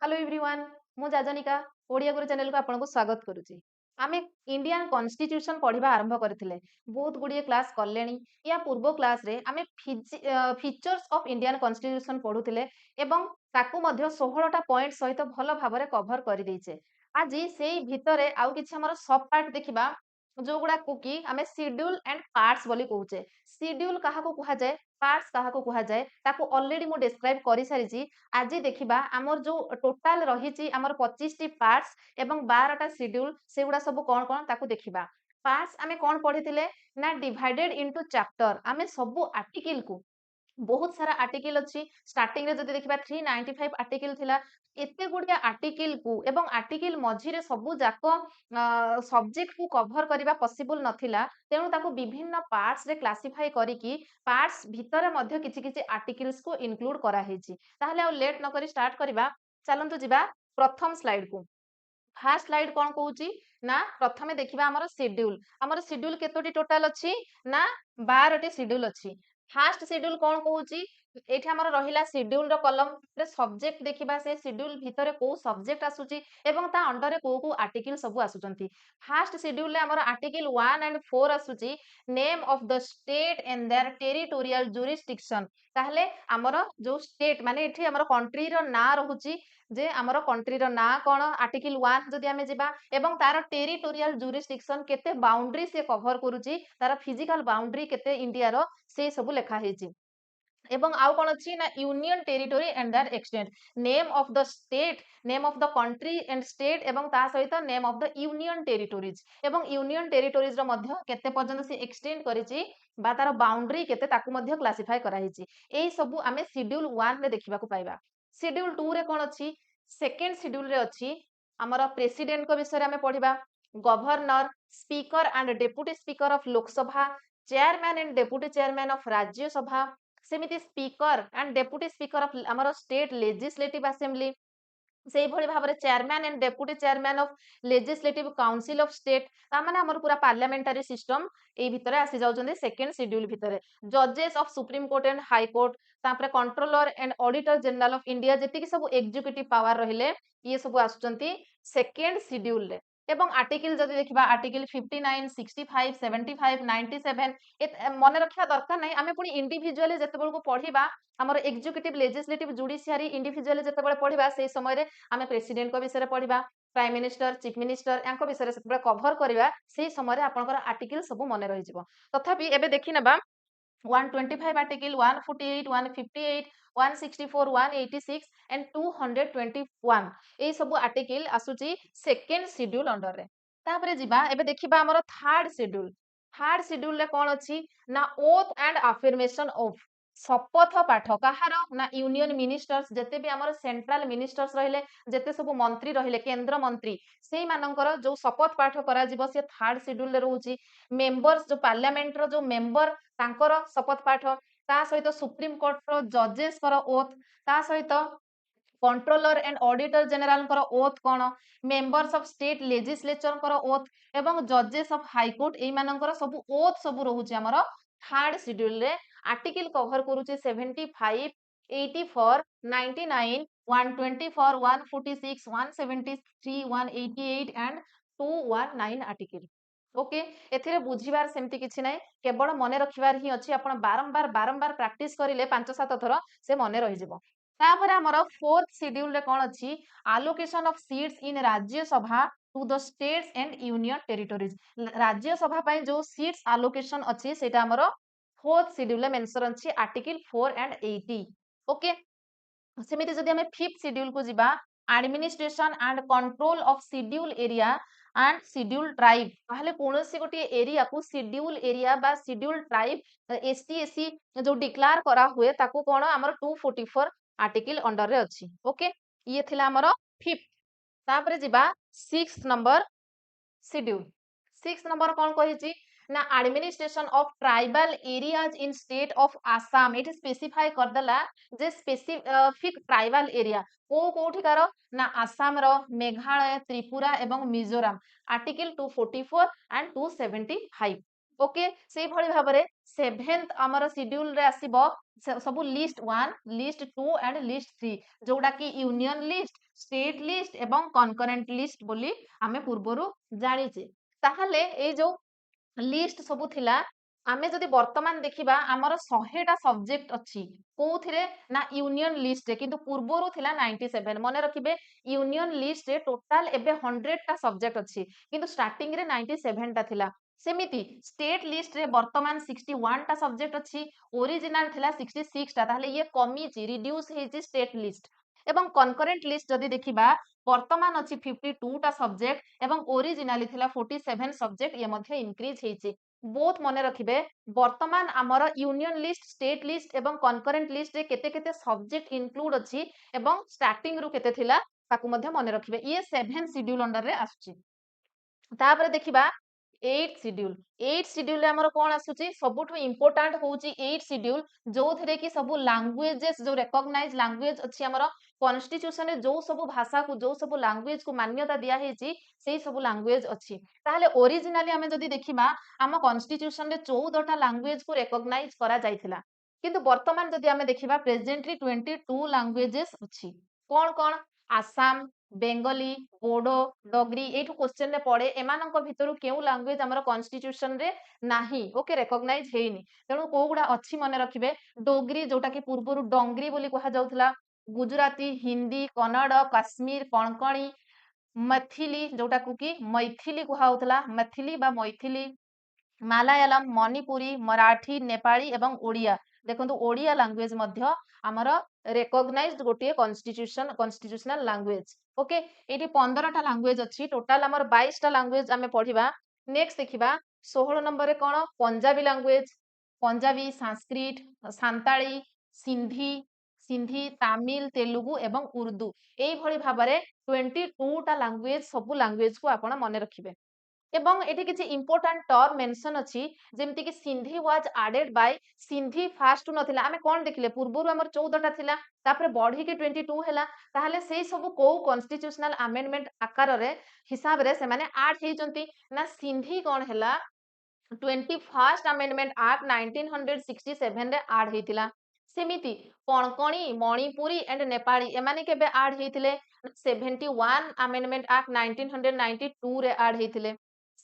Hello everyone मु जाजनिका ओडिया गुरु channel को आपको स्वागत करुच्ची। आमे इंडियन कॉन्स्टिट्यूशन पढ़िबा आरंभ करथिले बहुत गुडिये क्लास करलेनी। या पूर्व क्लास रे आमे फीचर्स ऑफ इंडियन कॉन्स्टिट्यूशन पढुथिले एवं ताकू मध्य 16 टा पॉइंट सहित भलो भाबरे कवर करि दैछे। आज सेई भितरे आउ किछि हमर सब पार्ट देखिबा जो गुडा कुकी आमे शेड्यूल एंड पार्ट्स बोली कहूचे। शेड्यूल काहा को कहा जाय, पार्ट्स काहा को कहा जाय, ताकू ऑलरेडी मु डिस्क्राइब करि सारिछि। आज देखिबा आमर जो टोटाल रहिछि आमर 25 टी पार्ट्स एवं 12 टा शेड्यूल सेगुडा सब कोन कोन ताकू देखिबा। पार्ट्स आमे कोन पढिथिले ना डिवाइडेड इनटू चैप्टर। आमे सब आर्टिकल को बहुत सारा आर्टिकल अच्छी स्टार्टिंग रे जदि देखिबा 395 आर्टिकल थिला। एते गुडिया आर्टिकल को एवं आर्टिकल मझिरे सबु जाक सब्जेक्ट को कवर करिबा पॉसिबल नथिला। तेणु ताको विभिन्न पार्ट्स रे क्लासिफाई करिकी पार्ट्स भितरे मध्य किछि किछि आर्टिकल्स को इनक्लूड करा हेछि। ताहले आ लेट न करी स्टार्ट करिबा। चलंतु जिबा प्रथम स्लाइड को। फास्ट स्लाइड कोन कहूची ना प्रथमे देखिबा हमर शेड्यूल। हमर शेड्यूल केतोटी टोटल अछि ना 12 टी शेड्यूल अछि। फास्ट शेड्यूल कोन कहूची एठी हमर रहिला शेड्यूल रो कलम रे सब्जेक्ट देखिबा से शेड्यूल भितरे को सब्जेक्ट आसुची एवं ता अंडर रे को आर्टिकल सब आसुचंती। फास्ट शेड्यूल रे हमर आर्टिकल 1 एंड 4 आसुची name of the state and their territorial jurisdiction. ताहले हमर जो स्टेट माने एठी हमर कंट्री रो ना रहुची जे हमर कंट्री रो ना कोन आर्टिकल 1 जदि आमे जिबा एवं तार टेरिटोरियल जुरिसडिक्शन केते बाउंड्री से कवर करूची तार फिजिकल बाउंड्री केते इंडिया रो से सब लेखा हेची। एवं आउ कोन अछि ना union territory and their extent name of the state name of the country and state एवं ता सहित name of the union territories एवं यूनियन टेरिटोरीज रो मध्य केते पर्यंत से एक्सटेंड करिछि बा तार बाउंड्री केते ताकू मध्य क्लासिफाई करा हेछि। एई सब आमे शेड्यूल 1 रे देखिबा को पाइबा। शेड्यूल 2 रे कोन अछि सेकंड शेड्यूल रे अछि हमर प्रेसिडेंट को विषय रे आमे पढिबा। Governor speaker and deputy speaker of Lok Sabha chairman and deputy chairman of Rajya Sabha सेमिति speaker and deputy speaker of हमर स्टेट लेजिस्लेटिव असेंबली सेही भली भाबरे chairman and deputy chairman of legislative council of state ता माने हमर पूरा पार्लियामेंटरी सिस्टम ए भितरे आसी जाउछन्ते सेकंड शेड्यूल भितरे। जजेस of supreme court and high court तापरे controller and auditor general of India जेतिकी सब एग्जीक्यूटिव पावर रहिले ये सब आसुचन्ती सेकंड शेड्यूल रे। एवं आर्टिकल जदि देखिबा आर्टिकल 59 65 75 97 मने रखिया दरकार नै। आमे पुनी इंडिविजुअली जेतेबेल को पढिबा हमर एग्जीक्यूटिव लेजिस्लेटिव जुडिशियरी इंडिविजुअली जेतेबेले पढिबा सेही समय रे आमे प्रेसिडेंट को विषय रे पढिबा प्राइम मिनिस्टर चीफ मिनिस्टर यांको विषय रे सेतेबेले कवर करिबा सेही समय रे आपनकर आर्टिकल सब मने रहि जिवो। तथापि एबे देखि नेबा 125 article 148 158 164 186 and 221 A sub article आसुची सेकंड शेड्यूल अंडर रे। तापरे जिबा एबे देखिबा हमर थर्ड शेड्यूल। थर्ड शेड्यूल रे कोन अछि ना ओथ एंड अफर्मेशन ऑफ शपथ पाठ कहार ना यूनियन मिनिस्टर्स जेते भी हमर सेंट्रल मिनिस्टर्स रहिले जेते सब मंत्री रहिले केंद्र मंत्री सेही मानकर जो शपथ पाठ करा जिवो से थर्ड शेड्यूल रे रहउची। मेंबर्स जो पार्लियामेंट रो जो मेंबर तांकर शपथ पाठ ता सहित सुप्रीम कोर्ट रो जजेस कर ओथ ता सहित कंट्रोलर एंड ऑडिटर जनरल कर oath cone members of state legislature कर ओथ एवं जजेस ऑफ हाई कोर्ट ए मानकर सब ओथ सब रहउची हमर थर्ड शेड्यूल रे। आर्टिकल कवर करूचे 75 84 99 124 146 173 188 एंड 219 आर्टिकल। ओके एथिरे बुझिबार सेमति किछि नै केवल मने रखिबार ही अछि। आपण बारंबार बारंबार प्रैक्टिस करिले 5-7 थर से मने रहि जिवो। तापर हमर फोर्थ शेड्यूल रे कोन अछि allocation of seats in Rajya Sabha to the states and union territories. Rajya Sabha पय जो सीट्स एलोकेशन अछि सेटा हमर फोर्थ शेड्यूल रे मेंशन अछि आर्टिकल 4 एंड 80। ओके सेमिति जदि हमें फिफ्थ शेड्यूल को जिबा administration and control of schedule area and schedule tribe ताहले कोनोसी गोटे एरिया को शेड्यूल एरिया बा शेड्यूल ट्राइब एसटी एससी जो डिक्लेयर करा हुए ताको कोन हमर 244 आर्टिकल अंडर रे अछि। ओके ये थिला हमर फिफ्थ। तापरे जिबा sixth number schedule. Sixth number कोन कहिछि ना administration of tribal areas in state of Assam एठी स्पेसिफाई कर देला जे स्पेसिफिक ट्राइबल एरिया को कोठिकार ना आसाम रो मेघालय त्रिपुरा एवं मिजोरम आर्टिकल 244 एंड 275। ओके सेई भଳି भाबरे 7th हमर शेड्यूल रे आसीबो सब लिस्ट 1 लिस्ट 2 एंड लिस्ट 3 जोडा कि यूनियन लिस्ट स्टेट लिस्ट एवं कनकरेंट लिस्ट बोली आमे पूर्वरु जानिचे ताहले ए जो लिस्ट सब थिला आमे जदि वर्तमान देखिबा हमर 100 टा सब्जेक्ट अछि कोउथिरे ना यूनियन लिस्ट रे किंतु पूर्वरु थिला 97 मने रखिबे यूनियन लिस्ट रे टोटल एबे 100 टा सब्जेक्ट अछि किंतु स्टार्टिंग रे 97 टा थिला सेमिति स्टेट लिस्ट रे वर्तमान 61 टा सब्जेक्ट अछि ओरिजिनल थिला 66 टा ताहले ये कमी छि रिड्यूस हेछि स्टेट लिस्ट एवं कनकरेंट लिस्ट जदि देखिबा वर्तमान अछि 52 टा सब्जेक्ट एवं ओरिजिनली थिला 47 सब्जेक्ट ये मध्ये इंक्रीज हेछि बोथ मने रखिबे वर्तमान आमर यूनियन लिस्ट स्टेट लिस्ट एवं कनकरेंट लिस्ट रे केते केते सब्जेक्ट इंक्लूड अछि एवं स्टार्टिंग रु केते थिला ताकू मध्ये मने रखिबे ये 7 शेड्यूल अंडर रे आसुची तापर देखिबा 8 शेड्यूल रे हमर कोन आसुची सबुठु इंपोर्टेंट होउची 8 शेड्यूल जो थरे कि सब लैंग्वेजेस जो रिकॉग्नाइज लैंग्वेज अछि हमर कॉन्स्टिट्यूशन रे जो सब भाषा को जो सब लैंग्वेज को मान्यता दिया हेची सेही सब लैंग्वेज अछि ताहले ओरिजिनली हमें जदी देखिबा हम कॉन्स्टिट्यूशन रे 14 टा लैंग्वेज को रिकॉग्नाइज करा जायथिला किंतु वर्तमान जदी हमें देखिबा प्रेजेंटली 22 लैंग्वेजेस अछि कोन कोन आसाम बेंगली बोडो डोगरी एठु क्वेश्चन रे पड़े एमानंक भितरु केउ लैंग्वेज हमर कॉन्स्टिट्यूशन रे नाही ओके रिकॉग्नाइज हेइनी तेणु को गुडा अछि मने रखिबे डोगरी जोटा कि पूर्वरु डोंगरी बोली कहा जाउथला गुजराती हिंदी कन्नड़ काश्मीर कोंकणी मैथिली जोटा को कि मैथिली कहा होतला मैथिली बा मैथिली मालायालम मणिपुरी मराठी नेपाली एवं ओडिया देखंतु ओडिया लैंग्वेज मध्य हमर रिकॉग्नाइज्ड गोटे कॉन्स्टिट्यूशनल लैंग्वेज ओके एटी 15 टा लैंग्वेज अछि टोटल हमर 22 टा लैंग्वेज आमे पढिबा नेक्स्ट देखिबा 16 नंबर रे कोन पंजाबी लैंग्वेज पंजाबी संस्कृत सांताली सिंधी सिंधी तामिल तेलुगु एवं उर्दू एई भଳି भाबरे 22 टा लैंग्वेज सब लैंग्वेज को आपण मने रखिबे एवं एठी किछि इंपोर्टेंट टर्म मेंशन अछि जेमति कि Sindhi was added by Sindhi first नथिला आमे कोन देखिले पूर्वरु हमर 14 टा थिला तापर बढ़ी के 22 हैला ताहले सेही सब को कॉन्स्टिट्यूशनल अमेंडमेंट आकार रे हिसाब रे से माने ऐड हेचंती ना सिंधी कोन हैला 21st अमेंडमेंट एक्ट 1967 रे ऐड हेतिला सेमिति कोंकणी मणिपुरी एंड नेपाली एमाने केबे ऐड हेतिले 71 अमेंडमेंट एक्ट 1992 रे ऐड हेतिले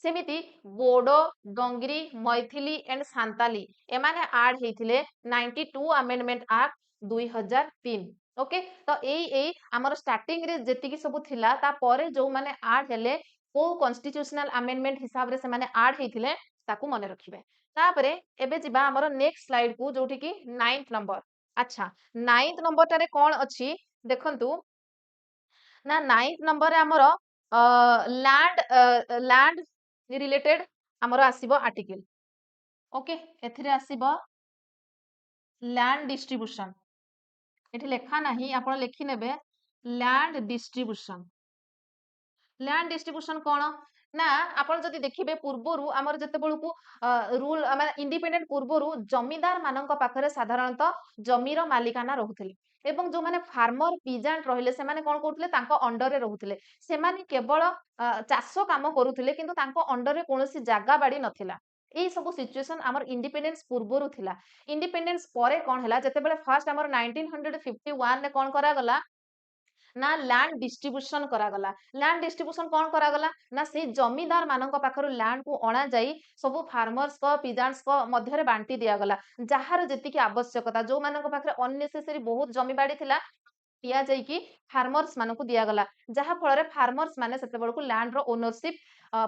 सेमिति बोडो डोंगरी मैथिली एंड सांताली एमाने ऐड हेतिले 92 अमेंडमेंट एक्ट 2003 ओके तो एई हमर स्टार्टिंग रे जेतिकी सब थिला ता परे जो माने ऐड हेले को कॉन्स्टिट्यूशनल अमेंडमेंट हिसाब रे से माने ऐड हेतिले ताकू मने रखिबे तापरे एबे जिबा हमर नेक्स्ट स्लाइड को जोठी की 9th नंबर अच्छा 9th नंबर टारे कोन अछि देखंतु ना 9th नंबर रे हमर लैंड रिलेटेड हमर आसीबो आर्टिकल ओके एथिरे आसीबो लैंड डिस्ट्रीब्यूशन एठी लेखा नाही आपण लेखि नेबे लैंड डिस्ट्रीब्यूशन लैंड डिस्ट्रीब्यूशन कोन ना आपण जदि देखिबे पूर्वरु हमर जते बळकु रूल हम इंडिपेंडेंट पूर्वरु जमीदार मानक पाखरे साधारणतः जमीर मालिकाना रहुथिले एवं जो माने फार्मर पीजेंट रहिले से माने कोन करथले तांको अंडर रे रहुथिले से माने केवल चाष काम करूथिले किंतु तांको अंडर रे कोनोसी जागा बाडी नथिला एई सब सिचुएशन हमर इंडिपेंडेंस पूर्वरु थिला इंडिपेंडेंस परे कोन हैला जते बेले फर्स्ट हमर 1951 रे कोन करा गला ना लैंड डिस्ट्रीब्यूशन करागला लैंड डिस्ट्रीब्यूशन कौन करागला ना से जमीदार मानक पाखरु लैंड को अणा जाई सब फार्मर्स को पिजांट्स को मध्य रे बांटी दिया गला जहार जेतिकी आवश्यकता जो मानक पाखरे अननेसेसरी बहुत जमी बाड़ी थिला दिया जाई कि फार्मर्स मानकु दिया गला जहा फल रे फार्मर्स माने सेते बळकु लैंड रो ओनरशिप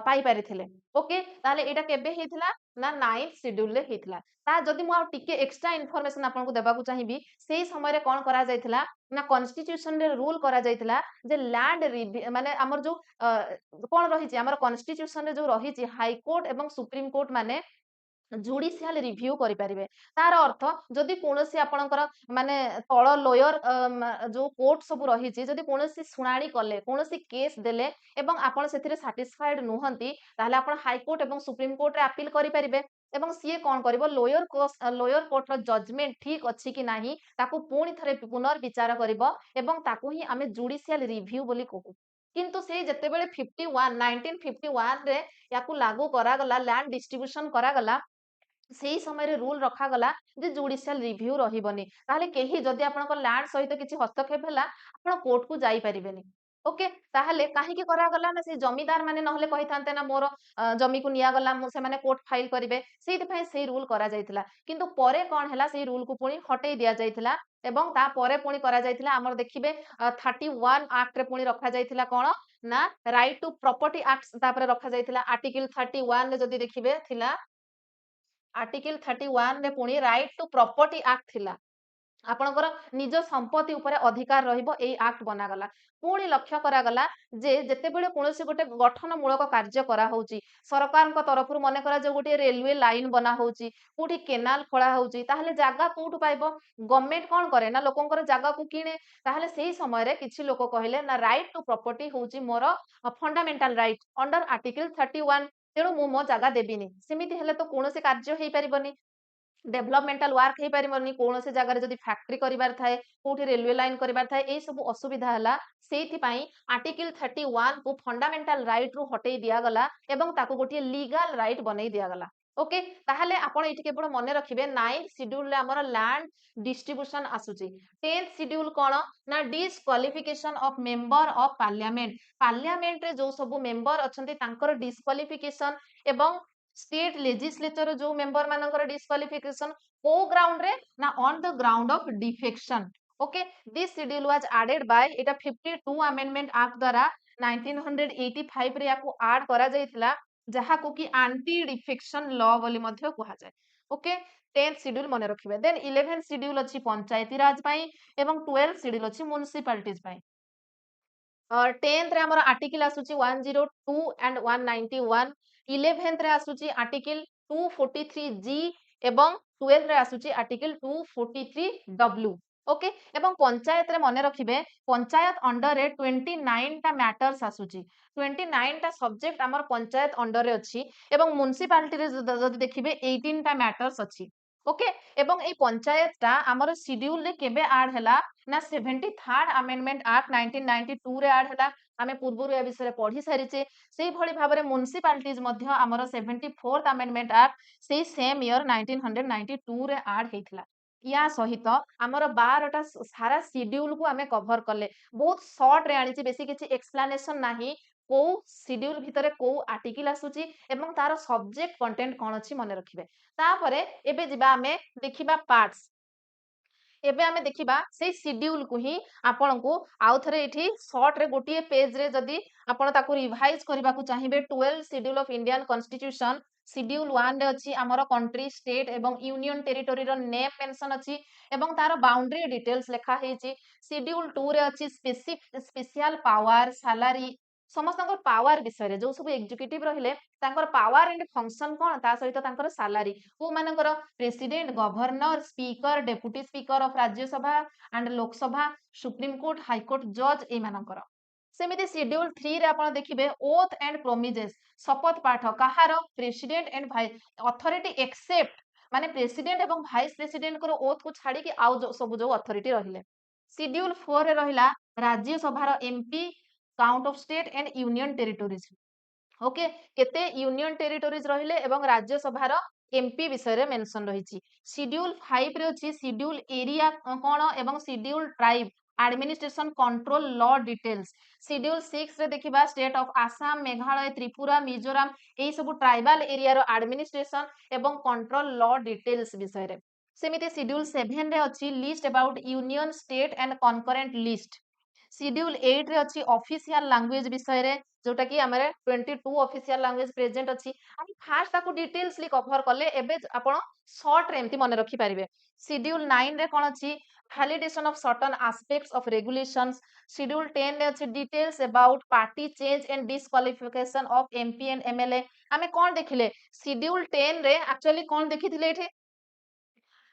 पाई पारिथिले ओके ताले एटा केबे हेतिला ना 9th शेड्यूल रे हेतिला ता जदि मु आ टिके एक्स्ट्रा इन्फॉर्मेशन आपन को देबाकू चाहिबी सेही समय रे कोन करा जायतिला ना कॉन्स्टिट्यूशन रे रूल करा जायतिला जे लैंड माने हमर जो कोन रहिछि हमर कॉन्स्टिट्यूशन रे जो रहिछि हाई कोर्ट एवं सुप्रीम कोर्ट माने जुडिशियल रिव्यू करि पारिबे तार अर्थ जदि कोनोसी आपणकर माने तळ लोयर जो कोर्ट सब रहिछि जदि कोनोसी सुनानी कले कोनोसी केस देले एवं आपण सेथिरे सैटिस्फाइड नुहंती ताहले आपण हाई कोर्ट एवं सुप्रीम कोर्ट रे अपील करि पारिबे एवं सीए कोन करिवो लोयर कोर्ट रो जजमेंट ठीक अछि कि नाही ताकू पुणी थरे पुनर्विचार करिवो एवं ताकू ही आमे जुडिशियल रिव्यू बोली कहू କିନ୍ତୁ ସେଇ ଯେତେବେଳେ 51 1951 ରେ ୟାକୁ ଲାଗୁ କରାଗଲା, ଲ୍ୟାଣ୍ଡ ଡିଷ୍ଟ୍ରିବ୍ୟୁସନ କରାଗଲା, ସେଇ ସମୟରେ ରୁଲ ରଖାଗଲା ଯେ ଜୁଡିସିଆଲ ରିଭ୍ୟୁ ରହିବନି। ତାହେଲେ କେହି ଯଦି ଆପଣଙ୍କ ଲ୍ୟାଣ୍ଡ ସହିତ କିଛି ହସ୍ତକ୍ଷେପ ହେଲା, ଆପଣ କୋର୍ଟକୁ ଯାଇପାରିବେନି। ଓକେ, ତାହେଲେ କାହିଁକି କରାଗଲା ନା ସେ ଜମିଦାର ମାନେ ନହେଲେ କହିଥାନ୍ତେ ନା ମୋର ଜମିକୁ ନିଆଗଲା, ସେମାନେ କୋର୍ଟ ଫାଇଲ କରିବେ, ସେଇଥିପାଇଁ ସେଇ ରୁଲ କରାଯାଇଥିଲା। କିନ୍ତୁ ପରେ କଣ ହେଲା, ସେଇ ରୁଲକୁ ପୁଣି ହଟେଇ ଦିଆଯାଇଥିଲା ଏବଂ ତାପରେ ପୁଣି କରାଯାଇଥିଲା ଆମର ଦେଖିବେ 31 ଆକ୍ଟରେ ପୁଣି ରଖାଯାଇଥିଲା କଣ ନା ରାଇଟ ଟୁ ପ୍ରପର୍ଟି ଆକ୍ଟ, ତାପରେ ରଖାଯାଇଥିଲା ଆର୍ଟିକଲ 31 ରେ ଯଦି ଦେଖିବେ ଥିଲା ଆର୍ଟିକଲ 31 ରେ ପୁଣି ରାଇଟ ଟୁ ପ୍ରପର୍ଟି ଆକ୍ଟ ଥିଲା, ଆପଣଙ୍କର ନିଜ ସମ୍ପତ୍ତି ଉପରେ ଅଧିକାର ରହିବ, ଏଇ ଆକ୍ଟ ବନାଗଲା। ପୁଣି ଲକ୍ଷ୍ୟ କରାଗଲା ଯେ ଯେତେବେଳେ କୌଣସି ଗୋଟେ ଗଠନମୂଳକ କାର୍ଯ୍ୟ କରାହଉଛି ସରକାରଙ୍କ ତରଫରୁ, ମନେ କରାଯାଉ ଗୋଟିଏ ରେଲୱେ ଲାଇନ ବନା ହଉଛି, କୋଉଠି କେନାଲ ଖୋଳା ହଉଛି, ତାହେଲେ ଜାଗା କୋଉଠୁ ପାଇବ? ଗଭର୍ଣ୍ଣମେଣ୍ଟ କଣ କରେ ନା ଲୋକଙ୍କର ଜାଗାକୁ କିଣେ। ତାହେଲେ ସେଇ ସମୟରେ କିଛି ଲୋକ କହିଲେ ନା ରାଇଟ ଟୁ ପ୍ରପର୍ଟି ହଉଛି ମୋର ଫଣ୍ଡାମେଣ୍ଟାଲ ରାଇଟ ଅଣ୍ଡର ଆର୍ଟିକଲ 31, ତେଣୁ ମୁଁ ମୋ ଜାଗା ଦେବିନି। ସେମିତି ହେଲେ ତ କୌଣସି କାର୍ଯ୍ୟ ହେଇପାରିବନି, ଡେଭଲପମେଣ୍ଟାଲ ୱାର୍କ ହେଇପାରିବନି, କୌଣସି ଜାଗାରେ ଯଦି ଫ୍ୟାକ୍ଟ୍ରି କରିବାର ଥାଏ, କୋଉଠି ରେଲୱେ ଲାଇନ କରିବାର ଥାଏ, ଏଇ ସବୁ ଅସୁବିଧା ହେଲା। ସେଇଥିପାଇଁ ଆର୍ଟିକଲ 31 କୁ ଫଣ୍ଡାମେଣ୍ଟାଲ ରାଇଟ ରୁ ହଟେଇ ଦିଆଗଲା ଏବଂ ତାକୁ ଗୋଟିଏ ଲିଗାଲ ରାଇଟ ବନେଇ ଦିଆଗଲା। ଓକେ, ତାହେଲେ ଆପଣ ଏଇଠି କେବଳ ମନେ ରଖିବେ 9th ସିଡ୍ୟୁଲରେ ଆମର ଲ୍ୟାଣ୍ଡ ଡିଷ୍ଟ୍ରିବ୍ୟୁସନ ଆସୁଛି। 10th ସିଡ୍ୟୁଲ କଣ ନା disqualification of member of parliament, ପାର୍ଲିଆମେଣ୍ଟରେ ଯୋଉ ସବୁ ମେମ୍ବର ଅଛନ୍ତି ତାଙ୍କର ଡିସକ୍ୱାଲିଫିକେସନ ଏବଂ स्टेट लेजिस्लेचर जो मेंबर मानकर डिस्क्वालिफिकेशन को ग्राउंड रे ना on the ground of defection. Okay, this schedule was added by एटा 52 अमेंडमेंट एक्ट द्वारा 1985 रे याकू ऐड करा जायतिला, जहा को कि एंटी डिफेक्शन लॉ बोली मध्ये कहा जाय। ओके, 10th शेड्यूल मने रखिबे। देन 11th शेड्यूल अछि पंचायती राज पई एवं 12th शेड्यूल अछि म्युनिसिपैलिटीज पई। 10th रे हमर आर्टिकल आसुची 102 एंड 191, 11th रे आसुची आर्टिकल 243 जी एवं 12th रे आसुची आर्टिकल 243 डब्ल्यू। ओके, एवं पंचायत रे मने रखिबे पंचायत अंडर रे 29 टा मैटर्स आसुची, 29 टा सब्जेक्ट हमर पंचायत अंडर रे अछि एवं म्युनिसिपैलिटी रे जदि देखिबे 18 टा मैटर्स अछि। ओके, एवं ए पंचायत टा हमर शेड्यूल रे केबे ऐड हला ना 73rd अमेंडमेंट एक्ट 1992 रे ऐड हला। आमे पूर्वरु ए विषय पढ़ी सारिचे। सेही भली भाबरे म्युनिसिपैलिटीज मध्य हमर 74th अमेंडमेंट एक्ट सेही सेम ईयर 1992 रे ऐड हेतिला। या सहित हमर 12 टा सारा शेड्यूल को आमे कवर कले, बहुत शॉर्ट रे आनिची, बेसी किछि एक्सप्लेनेशन नाही, को शेड्यूल भितरे को आर्टिकल आसुची एवं तार सब्जेक्ट कंटेंट कोन अछि मने रखिबे। तापरे एबे जिबा आमे देखिबा पार्ट्स। एबे आमे देखिबा सेही शेड्यूल को ही आपन को आउ थरे एठी शॉर्ट रे गोटिए पेज रे जदी आपण ताकू रिवाइज करबा को चाहिबे 12 schedule of Indian constitution, schedule 1 रे अछि हमर कंट्री, स्टेट एवं यूनियन टेरिटरी रो नेम मेंशन अछि एवं तार बाउंड्री डिटेल्स लेखा हेछि। शेड्यूल 2 रे अछि स्पेशल पावर, सैलरी, समस्तकर पावर विषय रे जो सब एग्जीक्यूटिव रहिले तांकर पावर एंड फंक्शन कोन, ता सहित तांकर सैलरी को मानकर president, governor, speaker, deputy speaker of Rajya Sabha and Lok Sabha, supreme court, high court जज ए मानकर। सेमिति शेड्यूल 3 रे आपण देखिबे ओथ एंड प्रोमिजेस, शपथ पाठ काहार, president and vice authority except, माने प्रेसिडेंट एवं भाइस प्रेसिडेंट को ओथ को छाड़ी कि आउ सब जो अथॉरिटी रहिले। शेड्यूल 4 रे रहिला राज्यसभार MP, count of state and union territories. Okay, केते यूनियन टेरिटोरीज रहिले एवं राज्यसभार एमपी विषय रे मेंशन रहिछि। शेड्यूल 5 रे अछि शेड्यूल एरिया कोन एवं schedule tribe administration control law details. Schedule 6 रे देखिबा स्टेट ऑफ आसाम, मेघालय, त्रिपुरा, मिजोरम एई सब ट्राइबल एरिया रो एडमिनिस्ट्रेशन एवं कंट्रोल लॉ डिटेल्स विषय रे। सेमिति शेड्यूल 7 रे अछि list about union, state and concurrent list. Schedule 8 रे अछि ऑफिशियल लैंग्वेज विषय रे, जोटा कि हमरे 22 ऑफिशियल लैंग्वेज प्रेजेंट अछि। हम फास्ट ताको डिटेल्सली कवर करले, एबे आपण शॉर्ट रे एमति मने रखि परिबे। शेड्यूल 9 रे कोन अछि validation of certain aspects of regulations. Schedule 10 रे अछि details about party change and disqualification of MP and MLA. आमे कोन देखिले शेड्यूल 10 रे एक्चुअली कोन देखिथिले एठे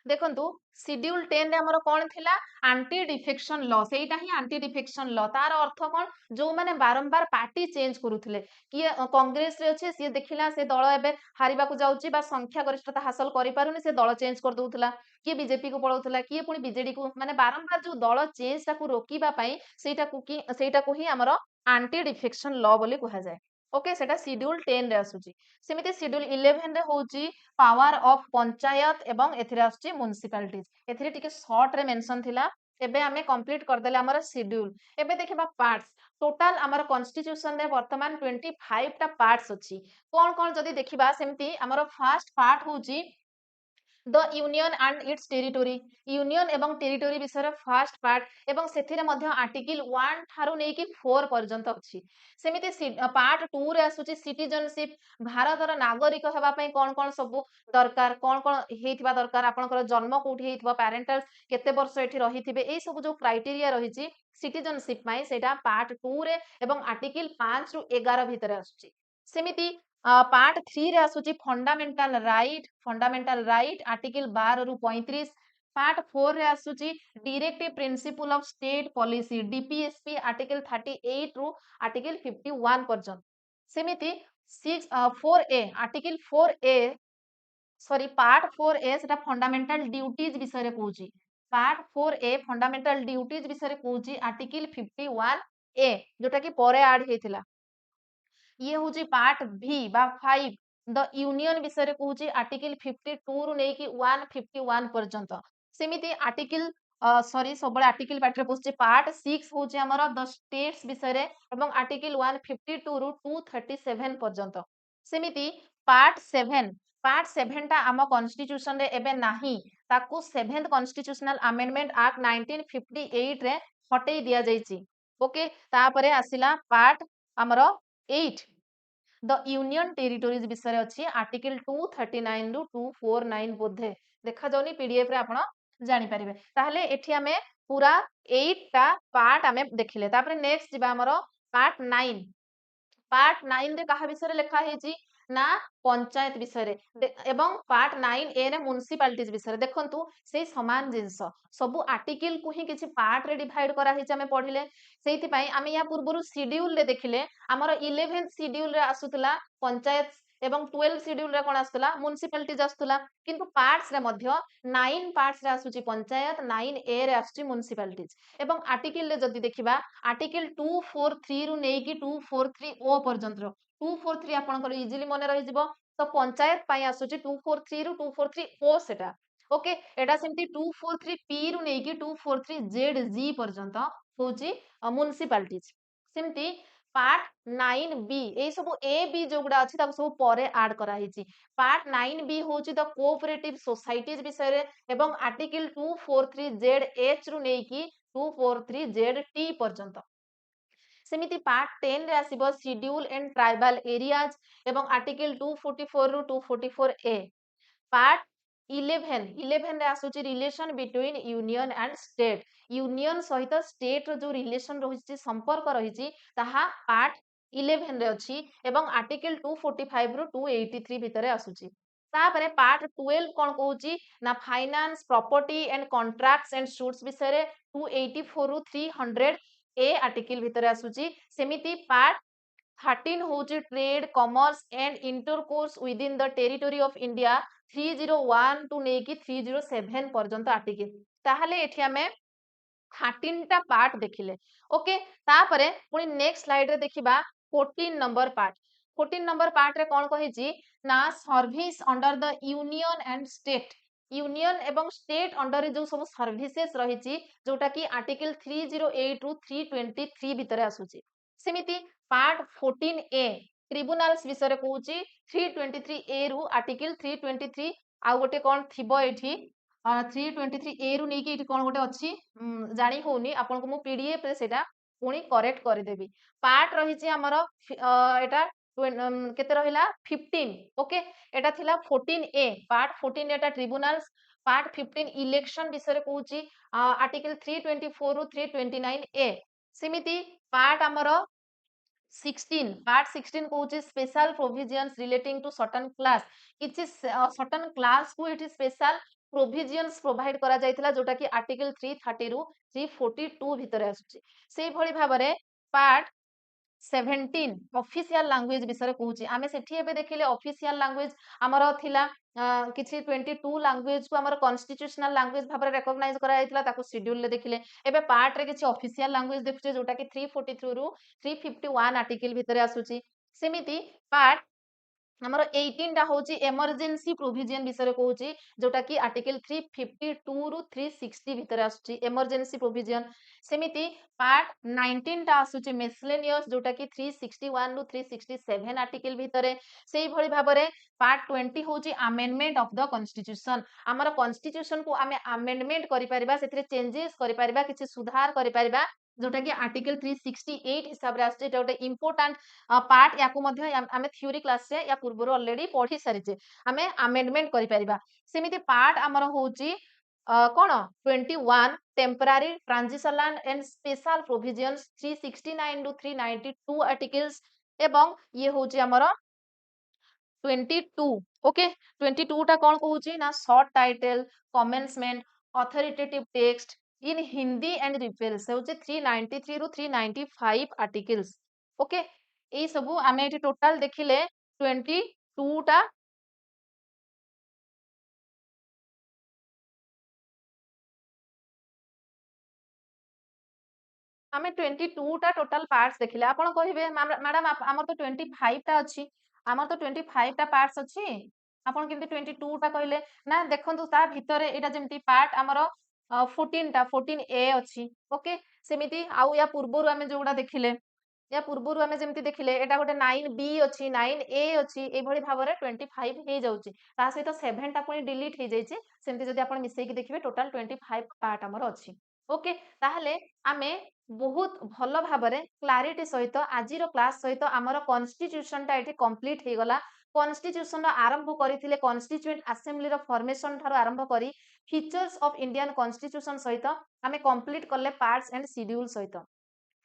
देखंतु शेड्यूल 10 रे हमर कोन थिला एंटी डिफेक्शन लॉ, सेटा ही एंटी डिफेक्शन लॉ तार अर्थ कोन जो माने बारंबार पार्टी चेंज करूथिले, किए कांग्रेस रे अछि से देखिला से दल एबे हारिबा को जाउची बा संख्या गरिष्ठता हासिल करि पारुनी, से दल चेंज कर दउथला, किए बीजेपी को पळौथला, किए पुनी बीजेडी को, माने बारंबार जो दल चेंज ताकू रोकीबा पई सेटा को ही हमर आंटी डिफेक्शन लॉ बोली कहा जाए। ओके सेटा शेड्यूल 10 रे आसुची। सेमिति शेड्यूल 11 रे होची पावर ऑफ पंचायत एवं एथिरे आसुची म्युनिसिपालिटीज। एथिरे टिके शॉर्ट रे मेंशन थिला। एबे हमें कंप्लीट कर देले हमर शेड्यूल। एबे देखिबा पार्ट्स टोटल हमर कॉन्स्टिट्यूशन रे वर्तमान 25 टा पार्ट्स अछि। कोन कोन जदी देखिबा सेमिति हमर फर्स्ट पार्ट होची the union and it's territory. Union एवं टेरिटोरी विषय फास्ट पार्ट एवं सेथिरे मध्य आर्टिकल 1 ठारू नै कि 4 पर्यंत अछि। सेमिति पार्ट 2 रे आसुची सिटीजनशिप। भारतर नागरिक हेबा पई कोन कोन सब दरकार कोन कोन हेतिबा दरकार आपनकर जन्म कोठी हेतिबा पेरेंटल केते वर्ष एठी रहिथिबे एई सब जो क्राइटेरिया रहिची सिटीजनशिप पई सेटा पार्ट 2 रे एवं आर्टिकल 5 रु 11 भितरे आसुची। सेमिति पार्ट 3 रे आसुची फंडामेंटल राइट आर्टिकल 12 रु 35। पार्ट 4 रे आसुची directive principle of state policy DPSP article 38 रु आर्टिकल 51 पर्यंत। सेमिति 4A article 4A sorry part 4A सेटा फंडामेंटल ड्यूटीज विषय रे कहूची। पार्ट 4A फंडामेंटल ड्यूटीज विषय रे कहूची आर्टिकल 51A जोटा कि परे ऐड हेतिला। ये होची पार्ट भी बा 5 द यूनियन विषय रे कहूची आर्टिकल 52 रु नै कि 151 पर्यंत। सेमिति आर्टिकल सॉरी सबले आर्टिकल पार्ट रे पहुची पार्ट 6 होची हमर द स्टेट्स विषय रे एवं आर्टिकल 152 रु 237 पर्यंत। सेमिति पार्ट 7 टा आम कॉन्स्टिट्यूशन रे एबे नाही ताकू 7th कॉन्स्टिट्यूशनल अमेंडमेंट एक्ट 1958 रे हटै दिया जाईची। ओके तापरे आसिला पार्ट हमर 8 द यूनियन टेरिटोरीज विषय अछि आर्टिकल 239 रु 249 बोधे देखा जाउनी पीडीएफ रे आपण जानि परिबे। ताहले एठी हमें पूरा 8 टा पार्ट हमें देखिले। तापरे नेक्स्ट जिबा हमर पार्ट 9 रे कहा विषय रे लेखा हेची ना पंचायत विषय रे एवं पार्ट 9A रे म्युनिसिपालिटीज विषय रे देखंतु से समान जिंस सबु आर्टिकल को ही किछि पार्ट रे डिवाइड करा हेची हमें पढिले। सेहिति पई हमें या पूर्वरु शेड्यूल रे देखिले हमर 11th शेड्यूल रे आसुतला पंचायत एवं 12 शेड्यूल रे कोन आसुतला म्युनिसिपालिटीज आसुतला किंतु पार्ट्स रे मध्य 9 पार्ट्स रे आसुची पंचायत 9A रे आसुची म्युनिसिपालिटीज एवं आर्टिकल रे जदी देखिबा आर्टिकल 243 रु नै कि 243O पर्यंत 243 आपनकर इजीली मने रहि जिवो तो पंचायत पई आसुची 243 रु 243O सेटा। ओके एटा सेमती 243P रु नै कि 243ZG पर्यंत होची म्युनिसिपालिटीज। सेमती पार्ट 9B ए सब ए बी जोगुडा अछि ताको सब परे ऐड करा हिची। पार्ट 9B होची द कोऑपरेटिव सोसाइटीज विषय रे एवं आर्टिकल 243ZH रु नै कि 243ZT पर्यंत। सेमिति पार्ट 10 रे आसीबो शेड्यूल एंड ट्राइबल एरियाज एवं आर्टिकल 244 रु 244A। पार्ट 11 रे आसुची relation between union and state union सहित स्टेट रो जो रिलेशन रहिची संपर्क रहिची ताहा पार्ट 11 रे अछि एवं आर्टिकल 245 रु 283 भितरे आसुची। तापरे पार्ट 12 कोन कहूची ना finance property and contracts and suits विषय रे 284 रु 300 ए आर्टिकल भितरे आसुची। सेमिति पार्ट 13 होची trade commerce and intercourse within the territory of India 301 to नै कि 307 पर्यंत आर्टिकल। ताहले एठी हमें 13 टा पार्ट देखिले। ओके तापरे पुनी नेक्स्ट स्लाइड रे देखिबा 14 नंबर पार्ट। 14 नंबर पार्ट रे कोन कहिची ना service under the union and state union एवं स्टेट अंडर जो सब सर्विसेस रहिची जोटा कि आर्टिकल 308 रु 323 भितरे आसुची। सेमिति पार्ट 14A ट्रिब्यूनल्स विषय रे कहूची 323A रु आर्टिकल 323 आ गोटे कोन थिबो एठी 323A रु नै कि एठी कोन गोटे अछि जानि होउनी आपन को मु पीडीएफ रे सेटा पुनी करेक्ट कर देबी। पार्ट रहिची हमर एटा केते रहिला 15 ओके एटा थिला 14A पार्ट 14 एटा ट्रिब्यूनल्स पार्ट 15 इलेक्शन विषय रे कहूची आर्टिकल 324 रु 329A। सेमिति पार्ट हमर 16 पार्ट 16 कहूची special provisions relating to certain class किछि सर्टेन क्लास को एठी स्पेशल प्रोविजन्स प्रोवाइड करा जायतिला जोटा कि आर्टिकल 330 रु 342 भितरे आसुची। सेही भली भाबरे पार्ट 17 ऑफिशियल लैंग्वेज विषय कहूची आमे सेठी एबे देखिले ऑफिशियल लैंग्वेज हमर थिला किछि 22 लैंग्वेज को हमर कॉन्स्टिट्यूशनल लैंग्वेज भाबरे रिकॉग्नाइज करा जायतिला ताको शेड्यूल ले देखिले एबे पार्ट रे किछि ऑफिशियल लैंग्वेज देखुचे जोटा कि 343 रु 351 आर्टिकल भितरे आसुची सेमिति पार्ट ଆମର 18 ଟା ହଉଛି ଏମର୍ଜେନ୍ସି ପ୍ରୋଭିଜନ ବିଷୟରେ କହୁଛି ଯୋଉଟା କି ଆର୍ଟିକଲ 352 ରୁ 360 ଭିତରେ ଆସୁଛି ଏମର୍ଜେନ୍ସି ପ୍ରୋଭିଜନ ସେମିତି ପାର୍ଟ 19 ଟା ଆସୁଛି ମିସଲେନିୟସ ଯୋଉଟା କି 361 ରୁ 367 ଆର୍ଟିକଲ ଭିତରେ ସେଇ ଭଳି ଭାବରେ ପାର୍ଟ 20 ହଉଛି ଆମେଣ୍ଡମେଣ୍ଟ ଅଫ ଦ କନଷ୍ଟିଟ୍ୟୁସନ ଆମର କନଷ୍ଟିଟ୍ୟୁସନ କୁ ଆମେ ଆମେଣ୍ଡମେଣ୍ଟ କରିପାରିବା ସେଥିରେ ଚେंजेस କରିପାରିବା କିଛି ସୁଧାର କରିପାରିବା जोटा कि आर्टिकल 368 हिसाब रे आछे जोटा इंपोर्टेंट पार्ट याकू मध्ये आमे थ्योरी क्लास रे या पूर्व ऑलरेडी पढ़ी सारिचे आमे अमेंडमेंट करि परिबा सेमिति पार्ट हमर होची कोन 21 temporary transitional and special provisions 369 to 392 articles एवं ये होची हमर 22 ओके 22 टा कोन कहूची ना short title commencement authoritative text in Hindi and repels होचे 393 रु 395 आर्टिकल्स ओके ए सबु आमे एठी टोटल देखिले 22 टा आमे 22 टा टोटल पार्ट्स देखिले आपण कहिबे मैडम हमर तो 25 टा अछि हमर तो 25 टा पार्ट्स अछि आपण केमति 22 टा कहले ना देखंतु ता भितरे एटा जेमति पार्ट हमर 14 टा 14 ए अछि ओके सेमिति आउ या पूर्वरु आमे जोडा देखिले या पूर्वरु आमे जेमति देखिले एटा गोटे 9 बी अछि 9 ए अछि ए भଳି भाबरे 25 हे जाउची ता सहित 7 टा पुनी डिलीट हे जाइची सेमति जदि आपण मिसै कि देखिबे टोटल 25 पार्ट हमर अछि ओके ताहले आमे बहुत भल भाबरे क्लारिटी सहित आजिर क्लास सहित आमर कॉन्स्टिट्यूशन टा एठी कंप्लीट हे गला कॉन्स्टिट्यूशन आरंभ करथिले कॉन्स्टिट्यूएंट असेंबली रो फॉर्मेशन थारो आरंभ करी फीचर्स ऑफ इंडियन कॉन्स्टिट्यूशन सहित आमे कंप्लीट करले पार्ट्स एंड शेड्यूल सहित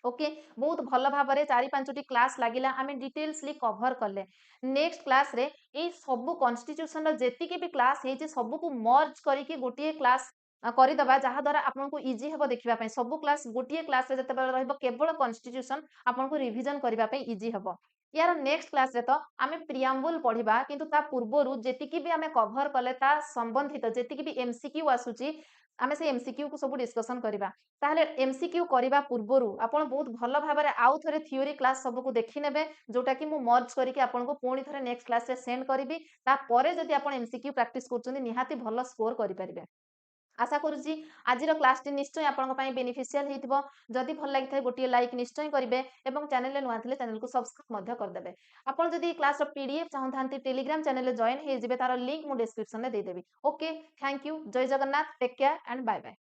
ओके बहुत भल भाबरे 4-5टी क्लास लागिला आमे डिटेल्सली कवर करले नेक्स्ट क्लास रे ए सब कॉन्स्टिट्यूशन रो जेतिके भी क्लास हे जे सब को मर्ज करिके गोटिए क्लास करदबा जहा द्वारा आपनको इजी हेबो देखिबा पई सब क्लास गोटिए क्लास रे जते बेले रहइबो केवल कॉन्स्टिट्यूशन आपनको रिवीजन करिबा पई इजी हेबो यार नेक्स्ट क्लास रे तो आमे प्रियम्बल पढिबा किंतु ता पूर्वरु जेतिकी भी आमे कवर करले ता संबंधित जेतिकी भी एमसीक्यू आसुची आमे से एमसीक्यू को सब डिस्कशन करिबा ताहले एमसीक्यू करिबा पूर्वरु आपण बहुत भल भाबरे आउ थरे थ्योरी क्लास सब को देखि नेबे जोटा कि मु मर्ज करिके आपनको पुणी थरे नेक्स्ट क्लास रे सेंड करिवि ता परे जदि आपण एमसीक्यू प्रैक्टिस करछन्ती निहाती भल स्कोर करि परिबे आशा करूची आजिर क्लास टी निश्चय आपन पई बेनिफिशियल हेतिबो जदि भल लागि थाय गोटिए लाइक निश्चय करिवे एवं चैनल ले नुआ थिले चैनल को सब्सक्राइब मध्य कर देबे आपन जदि क्लास रो पीडीएफ चाहतांती टेलीग्राम चैनल ले जॉइन हे जिवे तार लिंक मु डिस्क्रिप्शन ले दे देबी ओके थैंक यू जय Jagannath take care and bye bye